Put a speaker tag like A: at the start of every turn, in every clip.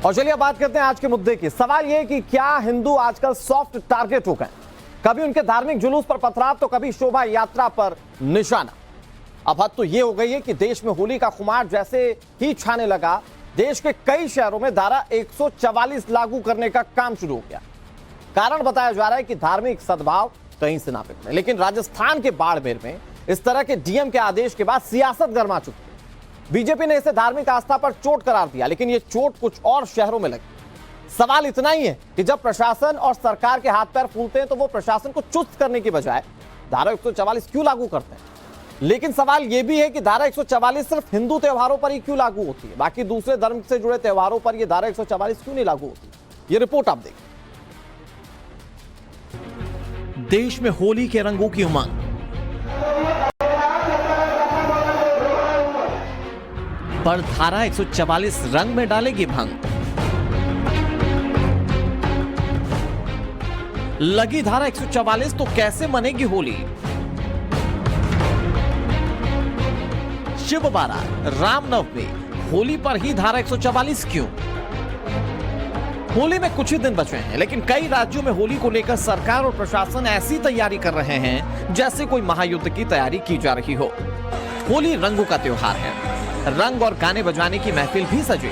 A: और चलिए बात करते हैं आज के मुद्दे की। सवाल यह कि क्या हिंदू आजकल सॉफ्ट टारगेट हो गए? कभी उनके धार्मिक जुलूस पर पथराव तो कभी शोभा यात्रा पर निशाना। अब हद तो यह हो गई है कि देश में होली का खुमार जैसे ही छाने लगा, देश के कई शहरों में धारा 144 लागू करने का काम शुरू हो गया। कारण बताया जा रहा है कि धार्मिक सद्भाव कहीं से ना बिगड़े। लेकिन राजस्थान के बाड़मेर में इस तरह के डीएम के आदेश के बाद सियासत गर्मा चुकी है। बीजेपी ने इसे धार्मिक आस्था पर चोट करार दिया, लेकिन यह चोट कुछ और शहरों में लगी। सवाल इतना ही है कि जब प्रशासन और सरकार के हाथ पैर फूलते हैं तो वो प्रशासन को चुस्त करने की बजाय धारा 144 क्यों लागू करते हैं। लेकिन सवाल यह भी है कि धारा 144 सिर्फ हिंदू त्योहारों पर ही क्यों लागू होती है, बाकी दूसरे धर्म से जुड़े त्योहारों पर यह धारा 144 क्यों नहीं लागू होती। ये रिपोर्ट आप देखिए। देश में होली के रंगों की उमंग, पर धारा 144 रंग में डालेगी भंग। लगी धारा 144 तो कैसे मनेगी होली। शिव बारात, रामनवमी, होली पर ही धारा 144 क्यों? होली में कुछ ही दिन बचे हैं, लेकिन कई राज्यों में होली को लेकर सरकार और प्रशासन ऐसी तैयारी कर रहे हैं जैसे कोई महायुद्ध की तैयारी की जा रही हो। होली रंगों का त्योहार है, रंग और गाने बजाने की महफिल भी सजी।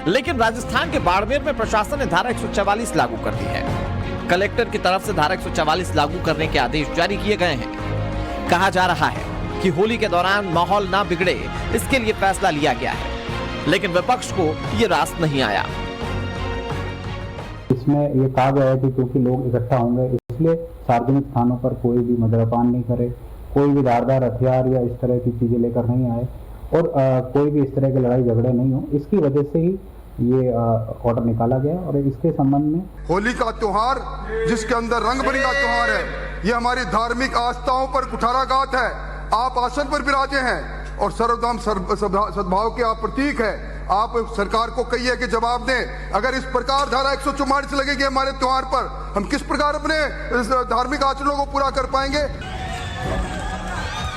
A: लेकिन राजस्थान के बाड़मेर में प्रशासन ने धारा 144 लागू कर दी है। कलेक्टर की तरफ से धारा 144 लागू करने के आदेश जारी किए गए हैं। कहा जा रहा है कि होली के दौरान माहौल ना बिगड़े, इसके लिए फैसला लिया गया है। लेकिन विपक्ष को ये रास नहीं आया।
B: इसमें ये कहा गया है कि क्योंकि लोग इकट्ठा होंगे इसलिए सार्वजनिक स्थानों पर कोई भी मद्यपान नहीं करे, कोई भी धारदार हथियार या इस तरह की चीजें लेकर नहीं आए और कोई भी इस तरह के लड़ाई झगड़े नहीं हो। इसकी वजह से ही ये ऑर्डर निकाला गया और इसके संबंध में
C: होली का त्योहार जिसके अंदर रंग भरी का त्योहार है, ये हमारी धार्मिक आस्थाओं पर कुठाराघात है। आप आसन पर विराजे हैं और सर्वधर्म सद्भाव के आप प्रतीक है। आप सरकार को कहिए कि जवाब दें। अगर इस प्रकार धारा 144 लगेगी हमारे त्योहार पर, हम किस प्रकार अपने धार्मिक आचरणों को पूरा कर पाएंगे।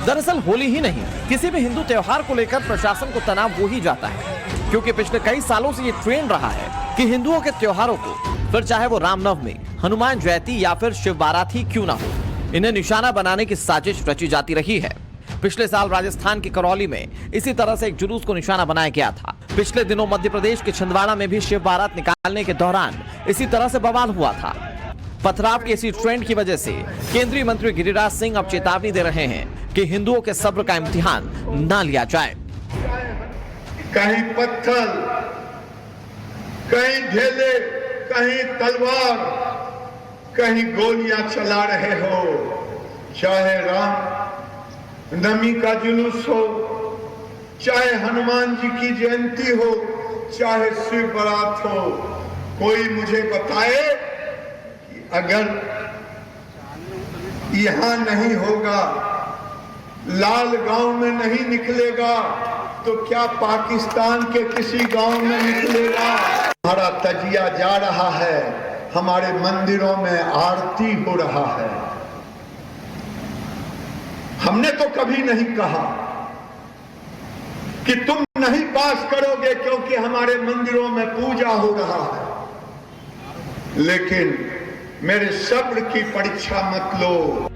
A: दरअसल होली ही नहीं, किसी भी हिंदू त्योहार को लेकर प्रशासन को तनाव हो ही जाता है, क्योंकि पिछले कई सालों से ये ट्रेंड रहा है कि हिंदुओं के त्योहारों को, फिर चाहे वो रामनवमी, हनुमान जयंती या फिर शिव बारात ही क्यों ना हो, इन्हें निशाना बनाने की साजिश रची जाती रही है। पिछले साल राजस्थान की करौली में इसी तरह से एक जुलूस को निशाना बनाया गया था। पिछले दिनों मध्य प्रदेश के छिंदवाड़ा में भी शिव बारात निकालने के दौरान इसी तरह से बवाल हुआ था। पथराव के इसी ट्रेंड की वजह से केंद्रीय मंत्री गिरिराज सिंह अब चेतावनी दे रहे हैं कि हिंदुओं के सब्र का इम्तिहान ना लिया जाए।
D: कहीं पत्थर, कहीं ढेले, कहीं तलवार, कहीं गोलियां चला रहे हो, चाहे राम नवमी का जुलूस हो, चाहे हनुमान जी की जयंती हो, चाहे शिव बारात हो। कोई मुझे बताए कि अगर यहां नहीं होगा, लाल गांव में नहीं निकलेगा, तो क्या पाकिस्तान के किसी गांव में निकलेगा। हमारा तजिया जा रहा है, हमारे मंदिरों में आरती हो रहा है। हमने तो कभी नहीं कहा कि तुम नहीं पास करोगे क्योंकि हमारे मंदिरों में पूजा हो रहा है, लेकिन मेरे सब्र की परीक्षा मत लो।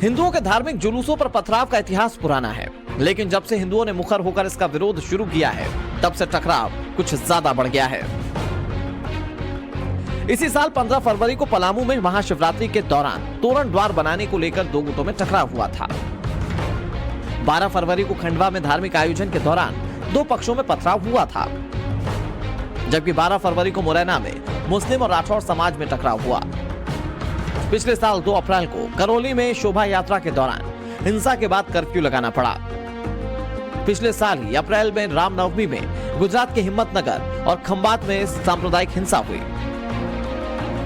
A: हिंदुओं के धार्मिक जुलूसों पर पथराव का इतिहास पुराना है, लेकिन जब से हिंदुओं ने मुखर होकर इसका विरोध शुरू किया है, तब से टकराव कुछ ज्यादा बढ़ गया है। इसी साल 15 फरवरी को पलामू में महाशिवरात्रि के दौरान तोरण द्वार बनाने को लेकर दो गुटों में टकराव हुआ था। 12 फरवरी को खंडवा में धार्मिक आयोजन के दौरान दो पक्षों में पथराव हुआ था, जबकि 12 फरवरी को मुरैना में मुस्लिम और राठौर समाज में टकराव हुआ। पिछले साल 2 अप्रैल को करौली में शोभा यात्रा के दौरान हिंसा के बाद कर्फ्यू लगाना पड़ा। पिछले साल ही अप्रैल में रामनवमी में गुजरात के हिम्मतनगर और खंभात में सांप्रदायिक हिंसा हुई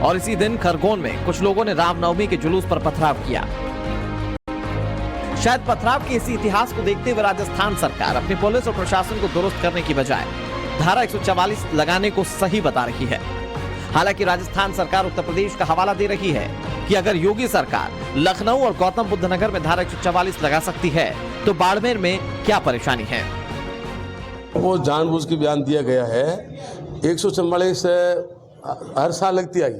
A: और इसी दिन खरगोन में कुछ लोगों ने रामनवमी के जुलूस पर पथराव किया। शायद पथराव के इसी इतिहास को देखते हुए राजस्थान सरकार अपनी पुलिस और प्रशासन को दुरुस्त करने की बजाय धारा 144 लगाने को सही बता रही है। हालांकि राजस्थान सरकार उत्तर प्रदेश का हवाला दे रही है कि अगर योगी सरकार लखनऊ और गौतम बुद्ध नगर में धारा 144 लगा सकती है तो बाड़मेर में क्या परेशानी है।
E: वो जानबूझ के बयान दिया गया है। 144 हर साल लगती आई,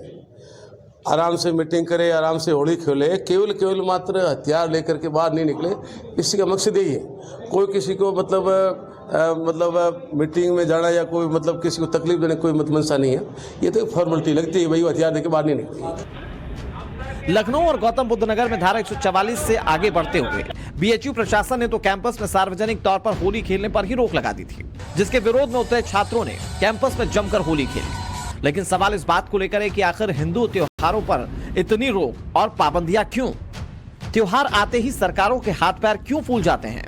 E: आराम से मीटिंग करे, आराम से होली खेले, केवल मात्र हथियार लेकर के बाहर नहीं निकले। इसी का मकसद यही है। कोई किसी को मतलब मीटिंग में जाना या कोई मतलब किसी को तकलीफ देने कोई मंशा नहीं है। ये तो फॉर्मेलिटी लगती है, भाई हथियार लेकर बाहर नहीं निकले।
A: लखनऊ और गौतम बुद्ध नगर में धारा 144 से आगे बढ़ते हुए बीएचयू प्रशासन ने तो कैंपस में सार्वजनिक तौर पर होली खेलने पर ही रोक लगा दी थी, जिसके विरोध में उतरे छात्रों ने कैंपस में जमकर होली खेली। लेकिन सवाल इस बात को लेकर है कि आखिर हिंदू त्योहारों पर इतनी रोक और पाबंदियां क्यों? त्योहार आते ही सरकारों के हाथ पैर क्यों फूल जाते हैं?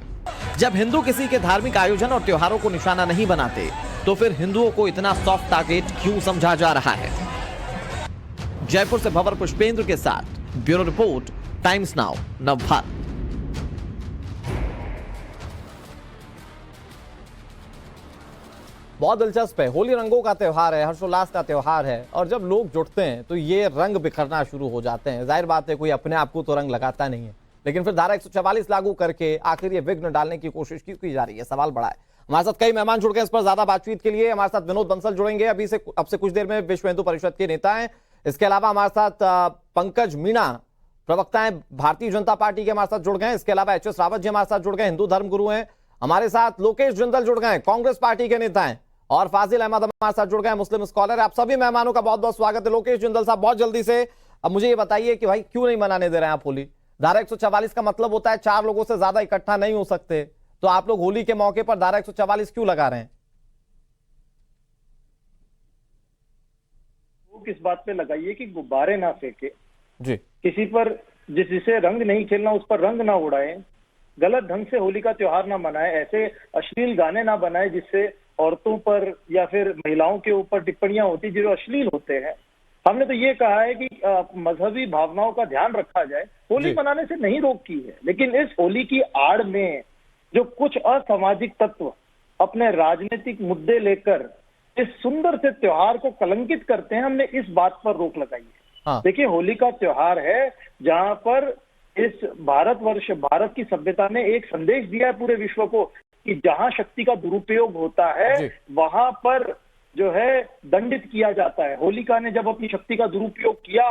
A: जब हिंदू किसी के धार्मिक आयोजन और त्योहारों को निशाना नहीं बनाते, तो फिर हिंदुओं को इतना सॉफ्ट टारगेट क्यों समझा जा रहा है? जयपुर से भंवर पुष्पेंद्र के साथ bureau report, times now Navbharat. बहुत दिलचस्प है। होली रंगों का त्योहार है, हर्षोल्लास का त्योहार है, और जब लोग जुटते हैं तो ये रंग बिखरना शुरू हो जाते हैं। जाहिर बात है, कोई अपने आप को तो रंग लगाता नहीं है, लेकिन फिर धारा 144 लागू करके आखिर ये विघ्न डालने की कोशिश क्यों की जा रही है? सवाल बड़ा है। हमारे साथ कई मेहमान जुड़ गए इस पर ज्यादा बातचीत के लिए। हमारे साथ विनोद बंसल जुड़ेंगे अब से कुछ देर में, विश्व हिंदू परिषद के नेता हैं। इसके अलावा हमारे साथ पंकज मीणा, प्रवक्ता हैं भारतीय जनता पार्टी के, हमारे साथ जुड़ गए। इसके अलावा एच एस रावत जी हमारे साथ जुड़ गए, हिंदू धर्म गुरु हैं। हमारे साथ लोकेश जिंदल जुड़ गए, कांग्रेस पार्टी के नेता हैं, और फाजिल अहमद हमारे साथ जुड़ गए, मुस्लिम स्कॉलर। आप सभी मेहमानों का बहुत बहुत स्वागत है। लोकेश जिंदल साहब, बहुत जल्दी से अब मुझे ये बताइए कि भाई क्यों नहीं मनाने दे रहे हैं आप होली? धारा 144 का मतलब होता है 4 लोगों से ज्यादा इकट्ठा नहीं हो सकते, तो आप लोग होली के मौके पर धारा 144 क्यों लगा रहे हैं?
F: किस बात पे लगाइए कि गुब्बारे ना फेंके
A: जी,
F: किसी पर जिसे रंग नहीं खेलना उस पर रंग ना उड़ाएं, गलत ढंग से होली का त्योहार ना मनाएं, ऐसे अश्लील गाने ना बनाएं जिससे औरतों पर या फिर महिलाओं के ऊपर टिप्पणियां होती जो अश्लील होते हैं। हमने तो ये कहा है कि मजहबी भावनाओं का ध्यान रखा जाए। होली मनाने से नहीं रोक की है, लेकिन इस होली की आड़ में जो कुछ असामाजिक तत्व अपने राजनीतिक मुद्दे लेकर इस सुंदर से त्योहार को कलंकित करते हैं, हमने इस बात पर रोक लगाई है।
A: हाँ।
F: देखिए, होली का त्योहार है जहां पर इस भारत की सभ्यता ने एक संदेश दिया है पूरे विश्व को कि जहां शक्ति का दुरुपयोग होता है वहां पर जो है दंडित किया जाता है। होलिका ने जब अपनी शक्ति का दुरुपयोग किया,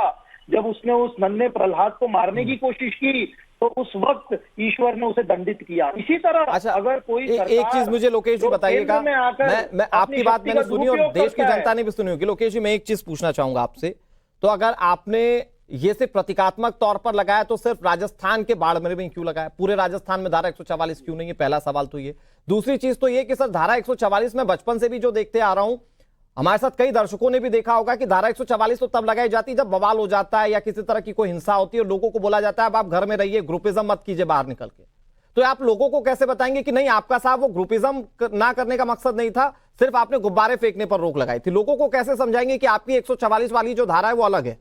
F: जब उसने उस नन्हे प्रहलाद को मारने की कोशिश की, तो उस वक्त ईश्वर ने उसे दंडित किया। इसी तरह अगर कोई
A: एक चीज मुझे लोकेश जी बताइएगा, मैं आपकी बात मैंने सुनी और देश की जनता ने भी सुनी होगी। लोकेश जी, मैं एक चीज पूछना चाहूंगा आपसे, तो अगर आपने ये सिर्फ प्रतीकात्मक तौर पर लगाया तो सिर्फ राजस्थान के बाड़मेर में क्यों लगाया? पूरे राजस्थान में धारा 144 क्यों नहीं है? पहला सवाल तो ये। दूसरी चीज तो ये कि सर, धारा 144 में बचपन से भी जो देखते आ रहा हूं, हमारे साथ कई दर्शकों ने भी देखा होगा कि धारा 144 तो तब लगाई जाती है जब बवाल हो जाता है या किसी तरह की कोई हिंसा होती है और लोगों को बोला जाता है अब आप घर में रहिए, ग्रुपिज्म मत कीजिए बाहर निकल के। तो आप लोगों को कैसे बताएंगे कि नहीं, आपका साहब वो ग्रुपिज्म ना करने का मकसद नहीं था, सिर्फ आपने गुब्बारे फेंकने पर रोक लगाई थी? लोगों को कैसे समझाएंगे कि आपकी 144 वाली जो धारा है वो अलग है?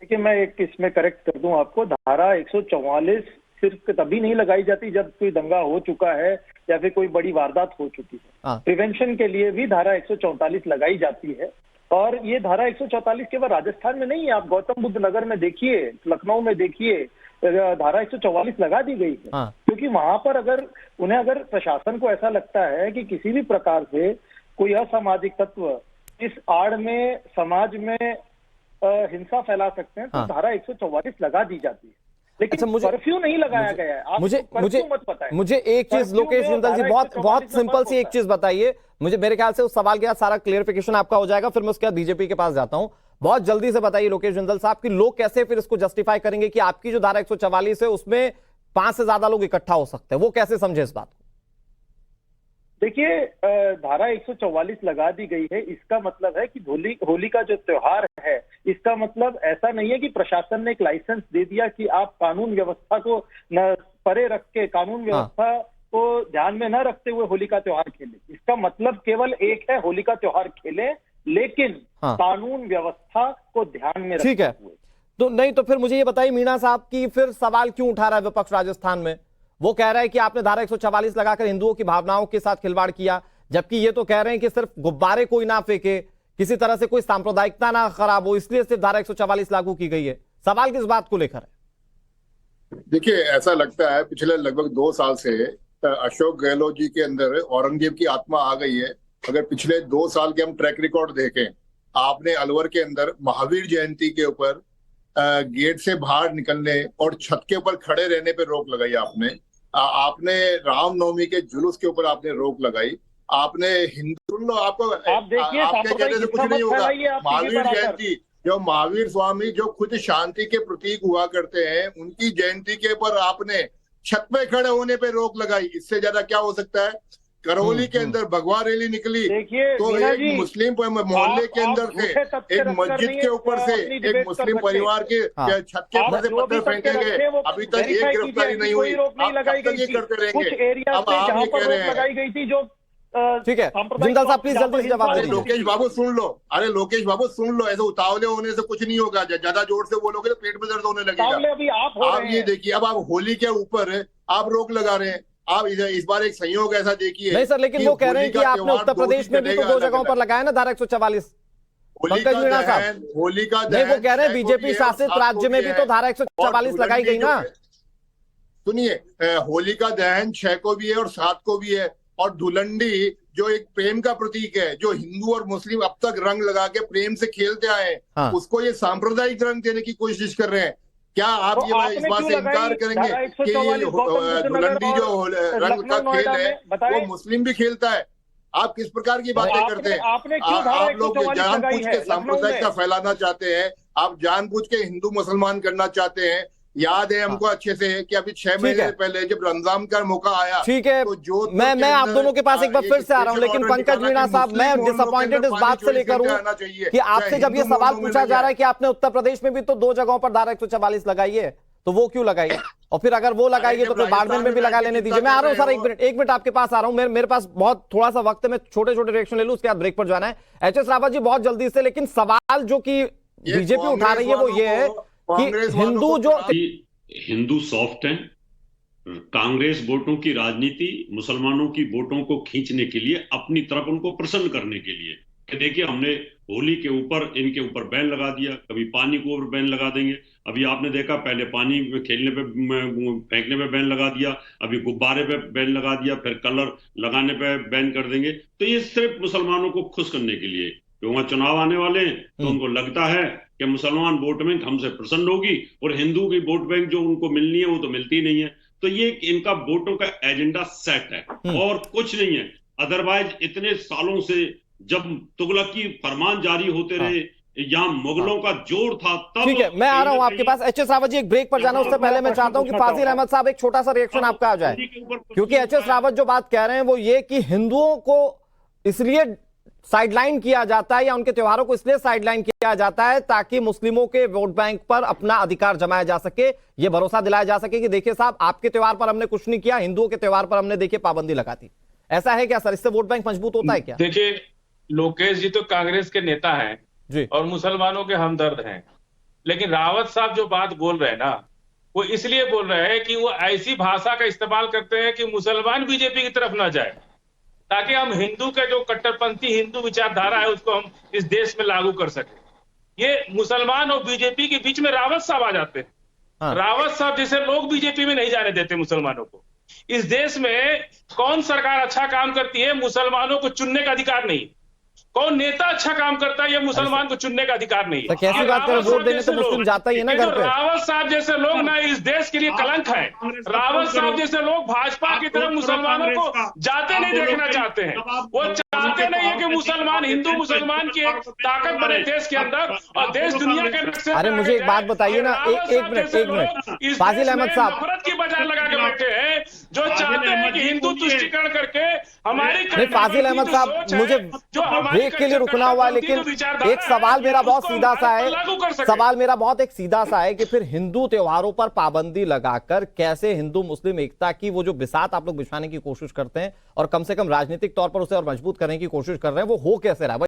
F: देखिए, मैं एक इसमें करेक्ट कर दूं आपको, धारा 144 सिर्फ तभी नहीं लगाई जाती जब कोई दंगा हो चुका है या फिर कोई बड़ी वारदात हो चुकी है। प्रिवेंशन के लिए भी धारा 144 लगाई जाती है, और ये धारा 144 केवल राजस्थान में नहीं है। आप गौतम बुद्ध नगर में देखिए, लखनऊ में देखिए, धारा 144 लगा दी गई है। क्योंकि वहां पर अगर प्रशासन को ऐसा लगता है कि किसी भी प्रकार से कोई असामाजिक तत्व इस आड़ में समाज में हिंसा फैला सकते हैं, तो धारा 144 लगा दी जाती है। लेकिन कर्फ्यू नहीं लगाया गया है।
A: मुझे एक चीज लोकेश जिंदल जी, बहुत सिंपल सी एक चीज बताइए मुझे। मेरे ख्याल से उस सवाल के बाद सारा क्लियरिफिकेशन आपका हो जाएगा, फिर मैं उसके बाद बीजेपी के पास जाता हूं। बहुत जल्दी से बताइए लोकेश जिंदल साहब कि लोग कैसे फिर इसको जस्टिफाई करेंगे कि आपकी जो धारा 144 है उसमें 5 से ज्यादा लोग इकट्ठा हो सकते हैं, वो कैसे समझे इस बात को?
F: देखिए, धारा 144 लगा दी गई है, इसका मतलब है कि होली का जो त्योहार है, इसका मतलब ऐसा नहीं है कि प्रशासन ने एक लाइसेंस दे दिया कि आप कानून व्यवस्था को न परे रख के, कानून व्यवस्था को ध्यान में न रखते हुए होली का त्योहार खेलें। इसका मतलब केवल एक है, होली का त्योहार खेलें, लेकिन कानून व्यवस्था को ध्यान में रखते हुए।
A: तो नहीं, तो फिर मुझे ये बताइए मीणा साहब की फिर सवाल क्यों उठा रहा है विपक्ष राजस्थान में? वो कह रहा है कि आपने धारा 144 लगाकर हिंदुओं की भावनाओं के साथ खिलवाड़ किया, जबकि ये तो कह रहे हैं कि सिर्फ गुब्बारे कोई ना फेंके, किसी तरह से कोई सांप्रदायिकता ना खराब हो, इसलिए सिर्फ धारा 144 लागू की गई है। सवाल किस बात को लेकर है?
G: देखिए, ऐसा लगता है पिछले लगभग 2 साल से अशोक गहलोत जी के अंदर औरंगजेब की आत्मा आ गई है। अगर पिछले 2 साल के हम ट्रैक रिकॉर्ड देखें, आपने अलवर के अंदर महावीर जयंती के ऊपर गेट से बाहर निकलने और छत के ऊपर खड़े रहने पे रोक लगाई आपने रामनवमी के जुलूस के ऊपर आपने रोक लगाई। आपने हिंदू आपको
F: आप देखिए,
G: आपके कहने से कुछ नहीं होगा। महावीर जयंती, जो महावीर स्वामी जो खुद शांति के प्रतीक हुआ करते हैं, उनकी जयंती के ऊपर आपने छत पे खड़े होने पे रोक लगाई। इससे ज्यादा क्या हो सकता है? करौली के अंदर भगवा रैली निकली तो एक मुस्लिम मोहल्ले के अंदर से एक मस्जिद के ऊपर से एक मुस्लिम परिवार के छत के ऊपर से पत्थर फेंके गए। अभी तक एक गिरफ्तारी नहीं हुई। आप कब तक ये करते रहेंगे? अब आप ये कह रहे हैं,
A: ठीक है जिंदाल साहब प्लीज जल्दी से जवाब दीजिए।
G: लोकेश बाबू सुन लो, अरे लोकेश बाबू सुन लो, ऐसे उतावले होने से कुछ नहीं होगा। ज्यादा जोर से बोलोगे तो पेट में दर्द होने लगेगा। आप ये देखिए, अब आप होली के ऊपर आप रोक लगा रहे हैं। आप इस बार एक संयोग ऐसा देखिए।
A: नहीं सर, लेकिन वो कह रहे हैं कि आपने उत्तर प्रदेश में भी तो 2 जगहों पर लगाया ना धारा 144। पंकज मीणा साहब,
G: होली का
A: नहीं वो कह रहे हैं बीजेपी शासित राज्य में भी तो धारा 144 लगाई गई ना।
G: सुनिए, होली का दहन 6 को भी है और 7 को भी है। और धुलंडी जो एक प्रेम का प्रतीक है, जो हिंदू और मुस्लिम अब तक रंग लगा के प्रेम से खेलते आए हैं, उसको ये सांप्रदायिक रंग देने की कोशिश कर रहे हैं। क्या आप ये इस बात से इनकार करेंगे कि ये धुलंडी जो रंग का खेल है वो मुस्लिम भी खेलता है? आप किस प्रकार की बातें करते हैं? आप लोग जानबूझ के सांप्रदायिकता फैलाना चाहते हैं। आप जानबूझ के हिंदू मुसलमान करना चाहते हैं। याद है हमको अच्छे से कि अभी 6 महीने पहले जब रमजान का मौका आया,
A: ठीक है, तो मैं आप दोनों के पास एक बार फिर से आ रहा हूं, लेकिन पंकज मीणा साहब, मैं डिसअपॉइंटेड इस बात से लेकर हूं कि आपसे जब ये सवाल पूछा जा रहा है कि आपने उत्तर प्रदेश में भी तो 2 जगहों पर धारा 144 लगाई है, तो वो क्यों लगाई? और फिर अगर वो लगाएंगे तो फिर बाड़मेर में भी लगा लेने दीजिए। मैं आ रहा हूं सर, एक मिनट आपके पास आ रहा हूं। मेरे पास बहुत थोड़ा सा वक्त है, मैं छोटे छोटे रिएक्शन ले लूं, उसके बाद ब्रेक पर जाना है। एचएस रावत जी बहुत जल्दी से, लेकिन सवाल जो कि बीजेपी उठा रही है वो ये है कि हिंदू जो
H: हिंदू सॉफ्ट हैं, कांग्रेस वोटों की राजनीति मुसलमानों की वोटों को खींचने के लिए, अपनी तरफ उनको प्रसन्न करने के लिए कि देखिए हमने होली के ऊपर इनके ऊपर बैन लगा दिया, कभी पानी के ऊपर बैन लगा देंगे। अभी आपने देखा पहले पानी में खेलने पे फेंकने पे बैन लगा दिया, अभी गुब्बारे पे बैन लगा दिया, फिर कलर लगाने पे बैन कर देंगे। तो ये सिर्फ मुसलमानों को खुश करने के लिए, क्योंकि चुनाव आने वाले हैं तो उनको लगता है कि मुसलमान वोट बैंक हमसे प्रसन्न होगी और हिंदू की वोट बैंक जो उनको मिलनी है वो तो मिलती नहीं है। तो ये इनका वोटों का एजेंडा सेट है और कुछ नहीं है। अदरवाइज इतने सालों से जब तुगलक की फरमान जारी होते रहे, यहाँ मुगलों का जोर था, तब
A: ठीक है मैं आ रहा हूं आपके पास। एचएस रावत जी एक ब्रेक पर जाना, उससे पहले मैं चाहता हूं कि फाजिल अहमद साहब एक छोटा सा रिएक्शन आपका आ जाए, क्योंकि एचएस रावत जो बात कह रहे हैं वो ये कि हिंदुओं को इसलिए साइडलाइन किया जाता है या उनके त्योहारों को इसलिए साइडलाइन किया जाता है ताकि मुस्लिमों के वोट बैंक पर अपना अधिकार जमाया जा सके, ये भरोसा दिलाया जा सके कि देखिए साहब आपके त्योहार पर हमने कुछ नहीं किया, हिंदुओं के त्योहार पर हमने देखिए पाबंदी लगा दी। ऐसा है क्या सर? इससे वोट बैंक मजबूत होता है क्या?
I: देखिए, लोकेश जी तो कांग्रेस के नेता हैं जी और मुसलमानों के हमदर्द हैं, लेकिन रावत साहब जो बात बोल रहे हैं ना, वो इसलिए बोल रहे हैं कि वो ऐसी भाषा का इस्तेमाल करते हैं कि मुसलमान बीजेपी की तरफ ना जाए, ताकि हम हिंदू के जो कट्टरपंथी हिंदू विचारधारा है उसको हम इस देश में लागू कर सके। ये मुसलमान और बीजेपी के बीच में रावत साहब आ जाते हैं। रावत साहब जैसे लोग बीजेपी में नहीं जाने देते मुसलमानों को। इस देश में कौन सरकार अच्छा काम करती है, मुसलमानों को चुनने का अधिकार नहीं। कौन नेता अच्छा काम करता है, ये मुसलमान को चुनने का अधिकार नहीं है।
A: तो कैसी बात करें, वोट देने तो मुस्लिम जाता ही है ना घर पे।
I: रावत साहब जैसे लोग ना इस देश के लिए कलंक है। रावत साहब जैसे लोग भाजपा की तरफ मुसलमानों को जाते नहीं देखना चाहते हैं। वो चाहते नहीं है कि मुसलमान हिंदू मुसलमान की एक ताकत बने देश के अंदर और देश दुनिया के नक्शे।
A: अरे मुझे एक बात बताइए ना, एक मिनट फाजिल अहमद साहब,
I: नफरत की बाजार लगा के बैठे हैं जो चाहते हैं कि हिंदू तुष्टिकरण करके हमारी।
A: फाजिल अहमद साहब मुझे ब्रेक के लिए रुकना हुआ, लेकिन एक सवाल मेरा बहुत सीधा सा है, एक सीधा सा है कि फिर हिंदू त्योहारों पर पाबंदी लगाकर कैसे हिंदू मुस्लिम एकता की वो जो बिसात आप लोग बिछाने की कोशिश करते हैं और कम से कम राजनीतिक तौर पर उसे और मजबूत करने की कोशिश कर रहे हैं, वो हो कैसे रहा है?